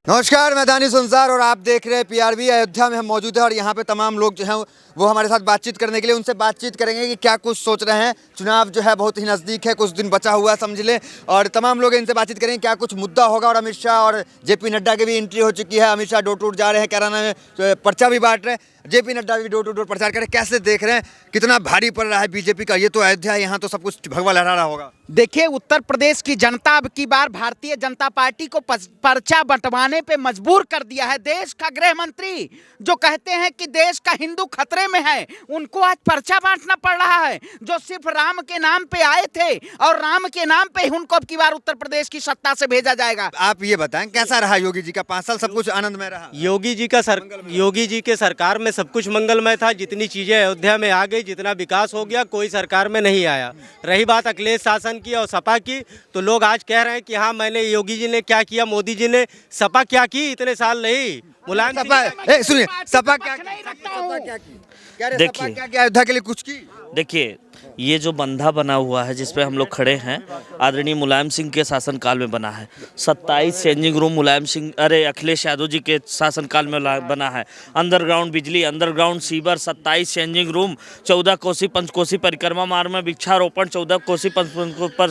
नमस्कार, मैं दानिश अंसार और आप देख रहे हैं पीआरबी। अयोध्या में हम मौजूद हैं और यहाँ पे तमाम लोग जो हैं वो हमारे साथ बातचीत करने के लिए उनसे बातचीत करेंगे कि क्या कुछ सोच रहे हैं। चुनाव जो है बहुत ही नज़दीक है, कुछ दिन बचा हुआ है समझ लें, और तमाम लोग इनसे बातचीत करेंगे क्या कुछ मुद्दा होगा। और अमित शाह और जेपी नड्डा की भी एंट्री हो चुकी है। Amit Shah door to door जा रहे हैं, कैराना में पर्चा भी बांट रहे हैं। जेपी नड्डा भी डोर टू डोर प्रचार करें। कैसे देख रहे हैं, कितना भारी पड़ रहा है बीजेपी का? ये तो अयोध्या है, यहाँ तो सब कुछ भगवा लहरा रहा होगा। देखिए, उत्तर प्रदेश की जनता अब की बार भारतीय जनता पार्टी को पर्चा बंटवाने पे मजबूर कर दिया है। देश का गृह मंत्री जो कहते हैं कि देश का हिंदू खतरे में है, उनको आज पर्चा बांटना पड़ रहा है। जो सिर्फ राम के नाम पे आए थे और राम के नाम पे उनको अब की बार उत्तर प्रदेश की सत्ता से भेजा जाएगा। आप ये बताएं, कैसा रहा योगी जी का 5 साल? सब कुछ आनंदमय रहा? योगी जी के सरकार में सब कुछ मंगलमय था। जितनी चीजें अयोध्या में आ गई, जितना विकास हो गया, कोई सरकार में नहीं आया। रही बात अखिलेश शासन की और सपा की, तो लोग आज कह रहे हैं कि हाँ, मैंने योगी जी ने क्या किया, मोदी जी ने, सपा क्या की इतने साल नहीं। मुलायम सुनिए, सपा क्या की? देखिए, क्या अयोध्या के लिए कुछ की? देखिए, ये जो बंधा बना हुआ है जिस पे हम लोग खड़े हैं, आदरणीय मुलायम सिंह के शासनकाल में बना है। 27 चेंजिंग रूम अखिलेश यादव जी के शासनकाल में बना है। अंडरग्राउंड बिजली, अंडरग्राउंड सीवर, 27 चेंजिंग रूम, 14 कोसी पंचकोसी परिक्रमा मार्ग में वृक्षारोपण, 14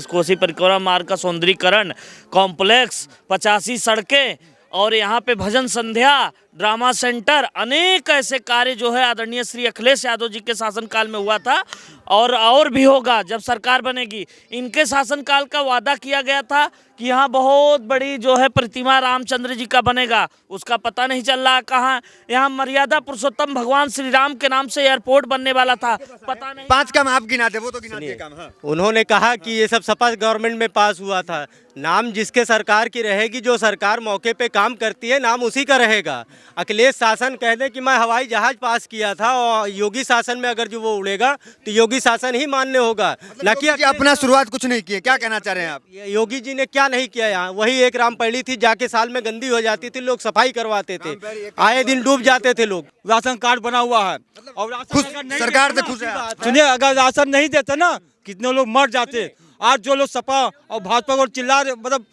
कोसी परिक्रमा मार्ग का सौंदर्यीकरण, कॉम्प्लेक्स, 85 सड़कें, और यहाँ पे भजन संध्या, ड्रामा सेंटर, अनेक ऐसे कार्य जो है आदरणीय श्री अखिलेश यादव जी के शासनकाल में हुआ था और भी होगा जब सरकार बनेगी। इनके शासनकाल का वादा किया गया था कि यहाँ बहुत बड़ी जो है प्रतिमा रामचंद्र जी का बनेगा, उसका पता नहीं चल रहा कहाँ। यहाँ मर्यादा पुरुषोत्तम भगवान श्री राम के नाम से एयरपोर्ट बनने वाला था, पता नहीं। 5 काम आप गिनाते, वो तो गिनाते काम। हाँ। उन्होंने कहा कि ये सब सपा गवर्नमेंट में पास हुआ था। नाम जिसके सरकार की रहेगी, जो सरकार मौके पे काम करती है, नाम उसी का रहेगा। अखिलेश शासन कह दे कि मैं हवाई जहाज पास किया था, और योगी शासन में अगर जो वो उड़ेगा तो योगी शासन ही मान्य होगा, न कि अपना शुरुआत कुछ नहीं किए। क्या कहना चाह रहे हैं आप? योगी जी ने क्या नहीं किया। यहाँ वही एक रामपैड़ी थी, जाके साल में गंदी हो जाती थी, लोग सफाई करवाते थे, आए दिन डूब जाते थे लोग। राशन कार्ड बना हुआ है और सरकार से खुश है। सुनिए, अगर राशन नहीं देते ना, कितने लोग मर जाते। आज जो लोग सपा और भाजपा को चिल्ला रहे, मतलब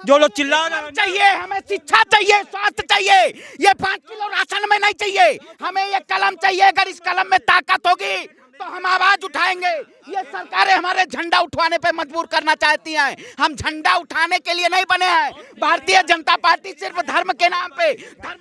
जो लोग चिल्ला रहे, चाहिए हमें शिक्षा चाहिए, स्वास्थ्य चाहिए। ये 5 किलो राशन में नहीं चाहिए, हमें ये कलम चाहिए। अगर इस कलम में ताकत होगी तो हम आवाज उठाएंगे। ये सरकारें हमारे झंडा उठाने पे मजबूर करना चाहती हैं। हम झंडा उठाने के लिए नहीं बने हैं। भारतीय जनता पार्टी सिर्फ धर्म के नाम पे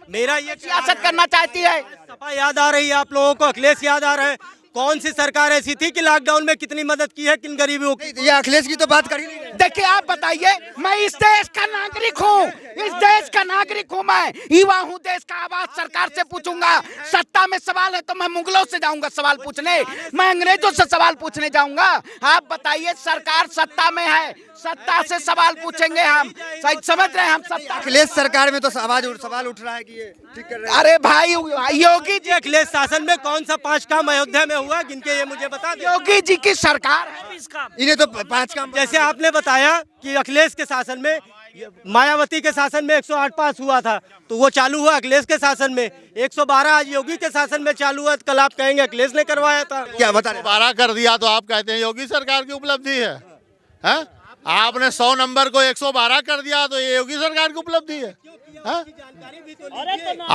मेरा ये सियासत करना चाहती है। सपा याद आ रही है आप लोगों को, अखिलेश याद आ रहे हैं। कौन सी सरकार ऐसी थी कि लॉकडाउन में कितनी मदद की है किन गरीबों की? ये अखिलेश की तो बात कर ही नहीं। देखिए, आप बताइए, मैं इस देश का नागरिक हूँ, इस देश का नागरिक हूँ, मैं युवा हूँ, देश का आवाज सरकार से पूछूंगा। सत्ता में सवाल है तो मैं मुगलों से जाऊंगा सवाल पूछने, मैं अंग्रेजों से सवाल पूछने जाऊंगा। आप बताइए, सरकार सत्ता में है, सत्ता से सवाल पूछेंगे हम। सही समझ रहे हैं हम? सत्ता अखिलेश सरकार में तो सवाल उठ रहा है कि ये ठीक कर रहे हैं। अरे भाई, योगी जी अखिलेश शासन में कौन सा 5 काम अयोध्या में हुआ, गिनके ये मुझे बता दो। योगी जी की सरकार है, इन्हें तो 5 काम। जैसे आपने बताया कि अखिलेश के शासन में, मायावती के शासन में 108 पास हुआ था, तो वो चालू हुआ अखिलेश के शासन में। 112 आज योगी के शासन में चालू हुआ, कल आप कहेंगे अखिलेश ने करवाया था। क्या बता रहे? 12 कर दिया तो आप कहते हैं योगी सरकार की उपलब्धि है, हैं? आपने 100 नंबर को 112 कर दिया तो ये योगी सरकार की उपलब्धि है।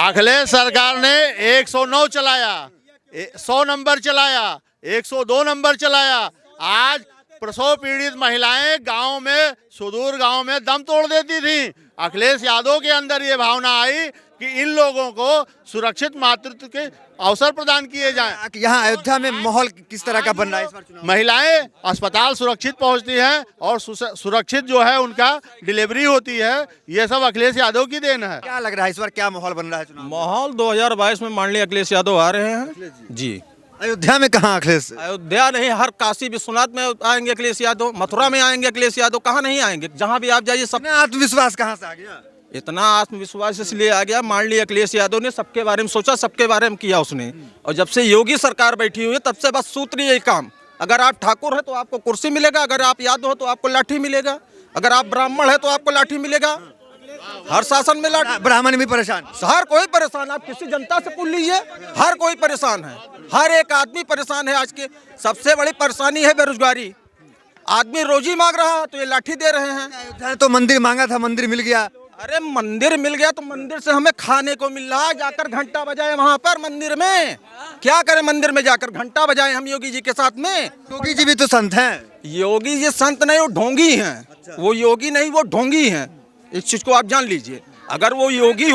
अखिलेश सरकार ने 109 चलाया, 100 नंबर चलाया, 102 नंबर चलाया। आज प्रसव पीड़ित महिलाएं गांव में, सुदूर गांव में दम तोड़ देती थी। अखिलेश यादव के अंदर ये भावना आई कि इन लोगों को सुरक्षित मातृत्व के अवसर प्रदान किए जाएं। यहाँ अयोध्या में माहौल किस तरह का बन रहा है इस बार चुनाव? महिलाएं अस्पताल सुरक्षित पहुंचती हैं और सुरक्षित जो है उनका डिलीवरी होती है। ये सब अखिलेश यादव की देन है। क्या लग रहा है इस बार, क्या माहौल बन रहा है चुनाव? माहौल 2022 में माननीय अखिलेश यादव आ रहे हैं जी। अयोध्या में कहाँ अखिलेश? अयोध्या नहीं, हर काशी विश्वनाथ में आएंगे अखिलेश यादव, मथुरा में आएंगे अखिलेश यादव, कहाँ नहीं आएंगे। जहाँ भी आप जाइए, सब आत्मविश्वास कहाँ से आ गया? इतना आत्मविश्वास इसलिए आ गया, माननीय अखिलेश यादव ने सबके बारे में सोचा, सबके बारे में किया उसने। और जब से योगी सरकार बैठी हुई है, तब से बस सूत्र यही काम। अगर आप ठाकुर है तो आपको कुर्सी मिलेगा, अगर आप यादव हो तो आपको लाठी मिलेगा, अगर आप ब्राह्मण है तो आपको लाठी मिलेगा। हर शासन में ब्राह्मण भी परेशान, हर कोई परेशान। आप किसी जनता से पूछ लीजिए, हर कोई परेशान है, हर एक आदमी परेशान है। आज के सबसे बड़ी परेशानी है बेरोजगारी। आदमी रोजी मांग रहा है तो ये लाठी दे रहे हैं। तो मंदिर मांगा था, मंदिर मिल गया। अरे मंदिर मिल गया तो मंदिर से हमें खाने को मिल रहा है, जाकर घंटा बजाए वहाँ पर मंदिर में। क्या करें मंदिर में जाकर घंटा बजाए हम योगी जी के साथ में? योगी जी भी तो संत हैं। योगी जी संत नहीं, वो ढोंगी हैं। वो योगी नहीं, वो ढोंगी हैं। इस चीज को आप जान लीजिए। अगर वो योगी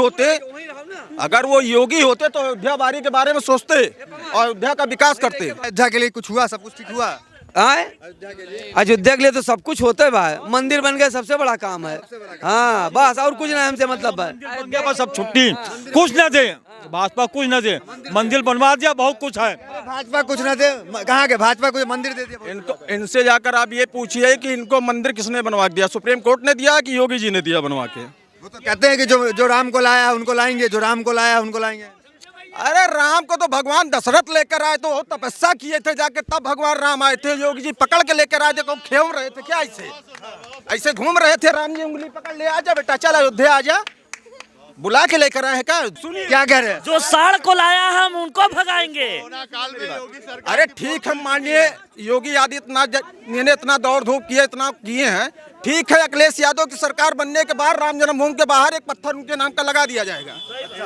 होते तो अयोध्या बारी के बारे में सोचते और अयोध्या का विकास करते। अयोध्या के लिए कुछ हुआ? सब कुछ ठीक हुआ? अयोध्या के लिए तो सब कुछ होता है भाई, मंदिर बन गया सबसे बड़ा काम है। हाँ बस, और कुछ नहीं हमसे मतलब है। अयोध्या पर सब छुट्टी, कुछ न दे भाजपा, कुछ न दे, मंदिर बनवा दिया, बहुत कुछ है। भाजपा कुछ ना दे, कहाँ के भाजपा को मंदिर दे दिया? इनसे जाकर आप ये पूछिए कि इनको मंदिर किसने बनवा दिया? सुप्रीम कोर्ट ने दिया कि योगी जी ने दिया बनवा के? वो तो कहते हैं कि जो राम को लाया उनको लाएंगे, जो राम को लाया उनको लाएंगे। अरे राम को तो भगवान दशरथ लेकर आए, तो तपस्या किए थे जाके, तब भगवान राम आए थे। योगी जी पकड़ के लेकर आए थे, को खेल रहे थे क्या? ऐसे घूम रहे थे। राम जी उंगली पकड़ ले, आजा बेटा, चल अयोध्या आजा, बुला के लेकर आए हैं क्या? सुनिए क्या कह रहे हैं? जो साड़ को लाया हम उनको भगाएंगे। अरे ठीक है, मानिए योगी आदित्यनाथ ने इतना दौड़ धूप किए, इतना किए हैं, ठीक है। अखिलेश यादव की सरकार बनने के बाद राम जन्मभूमि के बाहर एक पत्थर उनके नाम का लगा दिया जाएगा।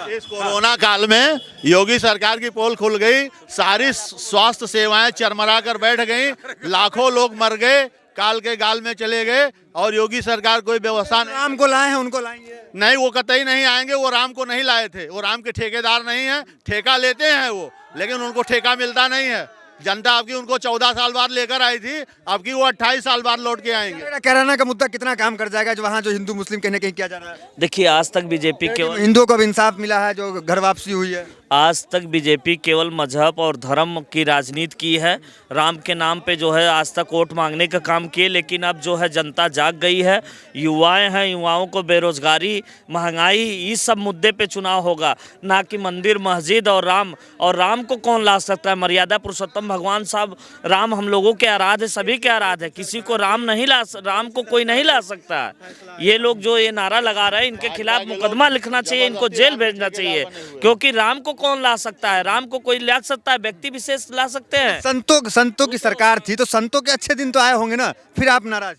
इस कोरोना काल में योगी सरकार की पोल खुल गई, सारी स्वास्थ्य सेवाएं चरमरा कर बैठ गई, लाखों लोग मर गए, काल के गाल में चले गए, और योगी सरकार कोई व्यवस्था नहीं। राम को लाए हैं उनको लाएंगे? नहीं, वो कतई नहीं आएंगे। वो राम को नहीं लाए थे, वो राम के ठेकेदार नहीं है। ठेका लेते हैं वो, लेकिन उनको ठेका मिलता नहीं है। जनता आपकी उनको 14 साल बाद लेकर आई थी, अब की वो 28 साल बाद लौट के आएंगे। कैराना का मुद्दा कितना काम कर जाएगा जो वहाँ जो हिंदू मुस्लिम कहने कहीं किया जा रहा है? देखिए, आज तक बीजेपी केवल हिंदुओं को अब इंसाफ मिला है, जो घर वापसी हुई है। आज तक बीजेपी केवल मजहब और धर्म की राजनीति की है। राम के नाम पे जो है आज तक वोट मांगने का काम किए, लेकिन अब जो है जनता जाग गई है। युवाएं हैं, युवाओं को बेरोजगारी, महंगाई, इस सब मुद्दे पे चुनाव होगा, ना कि मंदिर मस्जिद और राम। और राम को कौन ला सकता है? मर्यादा पुरुषोत्तम भगवान साहब राम हम लोगों के आराध्य, सभी के आराध्य है। किसी को राम को कोई नहीं ला सकता है। ये लोग जो ये नारा लगा रहे हैं, इनके खिलाफ मुकदमा लिखना चाहिए, इनको जेल भेजना चाहिए, क्योंकि राम को कौन ला सकता है? राम को कोई ला सकता है? व्यक्ति विशेष ला सकते हैं। संतों की सरकार थी तो संतों के अच्छे दिन तो आए होंगे ना, फिर आप नाराज?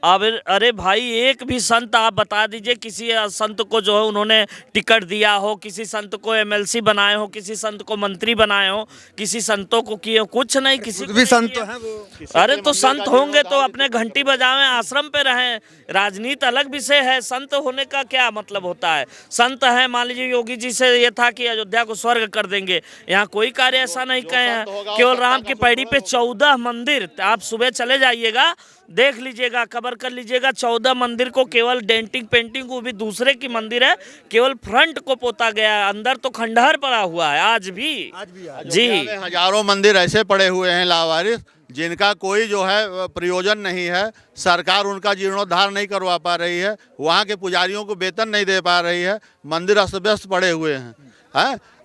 अब अरे भाई, एक भी संत आप बता दीजिए, किसी संत को जो है उन्होंने टिकट दिया हो, किसी संत को एमएलसी बनाए हो, किसी संत को मंत्री बनाए हो, किसी संतों को किए हो? कुछ नहीं। किसी भी संत तो हैं वो। अरे तो संत होंगे तो अपने घंटी बजावें, आश्रम पे रहें। राजनीति अलग विषय है, संत होने का क्या मतलब होता है? संत है, मान लीजिए योगी जी से ये था कि अयोध्या को स्वर्ग कर देंगे, यहाँ कोई कार्य ऐसा नहीं कहे हैं। केवल राम की पैड़ी पे 14 मंदिर, आप सुबह चले जाइएगा, देख लीजिएगा, खबर कर लीजिएगा, 14 मंदिर को केवल डेंटिंग पेंटिंग, वो भी दूसरे की मंदिर है, केवल फ्रंट को पोता गया है, अंदर तो खंडहर पड़ा हुआ है आज भी। जी, हजारों मंदिर ऐसे पड़े हुए हैं लावारिस, जिनका कोई जो है प्रयोजन नहीं है। सरकार उनका जीर्णोद्धार नहीं करवा पा रही है, वहाँ के पुजारियों को वेतन नहीं दे पा रही है, मंदिर अस्त व्यस्त पड़े हुए हैं।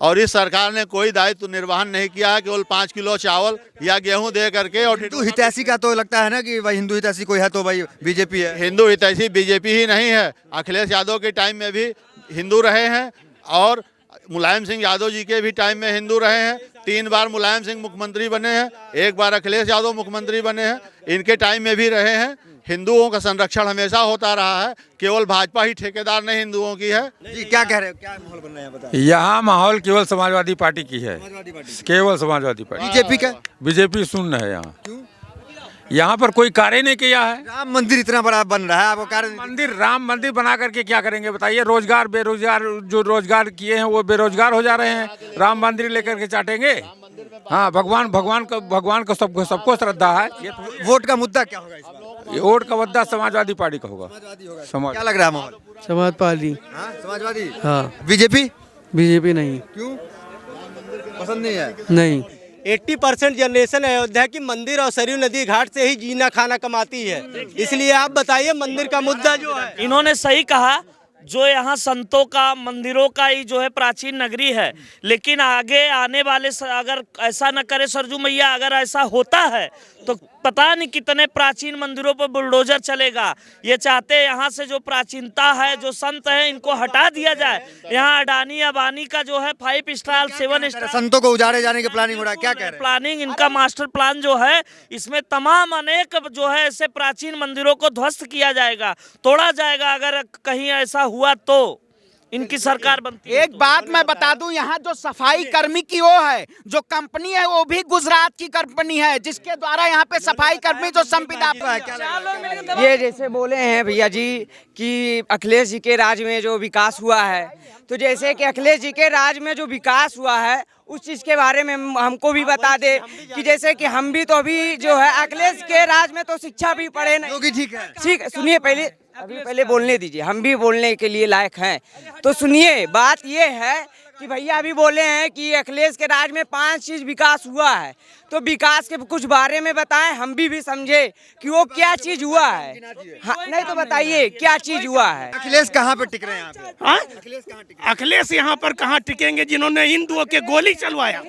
और इस सरकार ने कोई दायित्व निर्वहन नहीं किया है, केवल 5 किलो चावल या गेहूं दे करके। और हिंदू हितैषी का तो लगता है ना कि भाई हिंदू हितैषी कोई है तो भाई बीजेपी है। हिंदू हितैषी बीजेपी ही नहीं है, अखिलेश यादव के टाइम में भी हिंदू रहे हैं, और मुलायम सिंह यादव जी के भी टाइम में हिंदू रहे हैं। 3 बार मुलायम सिंह मुख्यमंत्री बने हैं, 1 बार अखिलेश यादव मुख्यमंत्री बने हैं, इनके टाइम में भी रहे हैं। हिंदुओं का संरक्षण हमेशा होता रहा है, केवल भाजपा ही ठेकेदार नहीं हिंदुओं की है। जी, क्या कह रहे हो? क्या माहौल बन रहा है बताइए? यहाँ माहौल केवल समाजवादी पार्टी की है, केवल समाजवादी पार्टी। बीजेपी का? बीजेपी शून्य है यहाँ। यहाँ पर कोई कार्य नहीं किया है। राम मंदिर इतना बड़ा बन रहा है, आपको कार्य मंदिर, राम मंदिर बना करके क्या करेंगे बताइए? रोजगार, बेरोजगार जो रोजगार किए हैं वो बेरोजगार हो जा रहे हैं, राम मंदिर लेकर के चाटेंगे? हाँ, भगवान को सबको श्रद्धा है। वोट का मुद्दा क्या होगा इस बार? वोट का मुद्दा समाजवादी पार्टी का होगा। समाज क्या लग रहा है माहौल? समाज पार्टी। समाजवादी? हाँ। बीजेपी? बीजेपी नहीं। क्यों पसंद नहीं है? नहीं। 80% जनरेशन अयोध्या की मंदिर और सरयू नदी घाट से ही जीना खाना कमाती है, इसलिए आप बताइए मंदिर का मुद्दा जो है। इन्होंने सही कहा, जो यहाँ संतों का, मंदिरों का ही जो है प्राचीन नगरी है, लेकिन आगे आने वाले अगर ऐसा न करे सरजू मैया, अगर ऐसा होता है तो पता नहीं कितने प्राचीन मंदिरों पर बुलडोजर चलेगा। ये चाहते हैं यहाँ से जो प्राचीनता है, जो संत है, इनको हटा दिया जाए। यहाँ अडानी अबानी का जो है 5 स्टार 7 स्टार संतों को उजाड़े जाने की प्लानिंग हो रहा है, क्या कह रहे हैं? प्लानिंग, इनका मास्टर प्लान जो है, इसमें तमाम अनेक जो है ऐसे प्राचीन मंदिरों को ध्वस्त किया जाएगा, तोड़ा जाएगा। अगर कहीं ऐसा हुआ तो इनकी सरकार बनती है। एक बात मैं बता दूं, यहाँ जो सफाई कर्मी की वो है, जो कंपनी है वो भी गुजरात की कंपनी है, जिसके द्वारा यहाँ पे सफाई कर्मी जो संविदा ये जैसे बोले हैं भैया जी कि अखिलेश जी के राज में जो विकास हुआ है, तो जैसे कि अखिलेश जी के राज में जो विकास हुआ है उस चीज़ के बारे में हमको भी बता दे कि जैसे कि हम भी तो अभी जो है अखिलेश के राज में तो शिक्षा भी पढ़े नहीं। योगी ठीक है। ठीक है, सुनिए पहले बोलने दीजिए, हम भी बोलने के लिए लायक हैं। तो सुनिए, बात ये है कि भैया अभी बोले हैं कि अखिलेश के राज में 5 चीज विकास हुआ है, तो विकास के कुछ बारे में बताएं, हम भी समझे कि वो क्या चीज हुआ है। हाँ, नहीं तो बताइए क्या चीज हुआ है। अखिलेश कहाँ पे टिक रहे हैं यहाँ पे? अखिलेश यहाँ पर कहाँ टिकेंगे, जिन्होंने हिंदुओं के गोली चलवाया।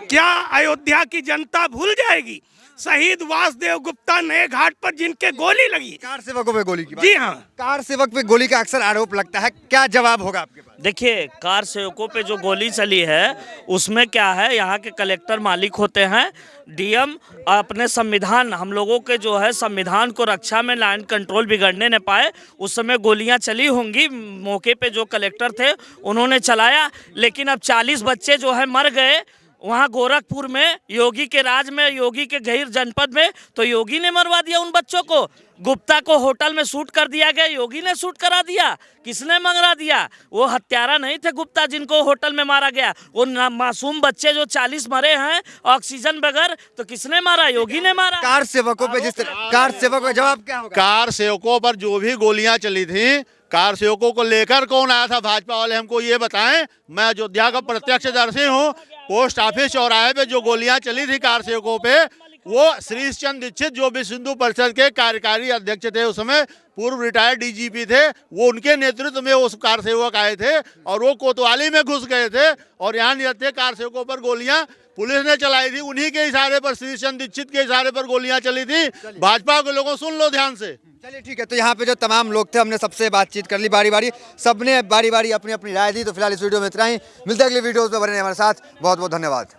क्या अयोध्या की जनता भूल जाएगी शहीद वासुदेव गुप्ता नए घाट पर जिनके गोली लगी? कार सेवकों पे गोली की बात। जी हाँ, कार सेवक पे गोली का अक्सर आरोप लगता है, क्या जवाब होगा आपके पास? देखिए, कार सेवकों पे जो गोली चली है उसमें क्या है, यहाँ के कलेक्टर मालिक होते हैं, डीएम अपने संविधान, हम लोगों के जो है संविधान को रक्षा में लैंड कंट्रोल बिगड़ने न पाए, उस समय गोलियां चली होंगी। मौके पे जो कलेक्टर थे उन्होंने चलाया, लेकिन अब 40 बच्चे जो है मर गए वहाँ गोरखपुर में, योगी के राज में, योगी के गहीर जनपद में, तो योगी ने मरवा दिया उन बच्चों को। गुप्ता को होटल में शूट कर दिया गया, योगी ने शूट करा दिया। किसने मंगरा दिया? वो हत्यारा नहीं थे गुप्ता जिनको होटल में मारा गया। वो मासूम बच्चे जो 40 मरे हैं ऑक्सीजन बगैर, तो किसने मारा? योगी ने मारा। कार सेवकों पे जिस तरह, कार सेवक का जवाब क्या होगा? कार सेवकों पर जो भी गोलियां चली थी, कार सेवकों को लेकर कौन आया था भाजपा वाले, हमको ये बताएं। मैं अयोध्या का प्रत्यक्षदर्शी हूँ। पोस्ट ऑफिस चौराहे पे जो गोलियां चली थी कार सेवकों पे, वो श्रीश चंद्र दीक्षित जो विश्व हिंदू परिषद के कार्यकारी अध्यक्ष थे, उस समय पूर्व रिटायर्ड डीजीपी थे, वो उनके नेतृत्व में उस कार सेवक आए थे और वो कोतवाली में घुस गए थे और यहाँ निहत्थे कार सेवकों पर गोलियां पुलिस ने चलाई थी। उन्हीं के इशारे पर, श्रीश चंद्र दीक्षित के इशारे पर गोलियां चली थी। भाजपा के लोगों सुन लो ध्यान से। चलिए ठीक है, तो यहाँ पे जो तमाम लोग थे हमने सबसे बातचीत कर ली बारी बारी, सबने बारी बारी अपनी अपनी राय दी। तो फिलहाल इस वीडियो में इतना ही, मिलते हैं अगले वीडियोस में, बने रहिए हमारे साथ। बहुत बहुत धन्यवाद।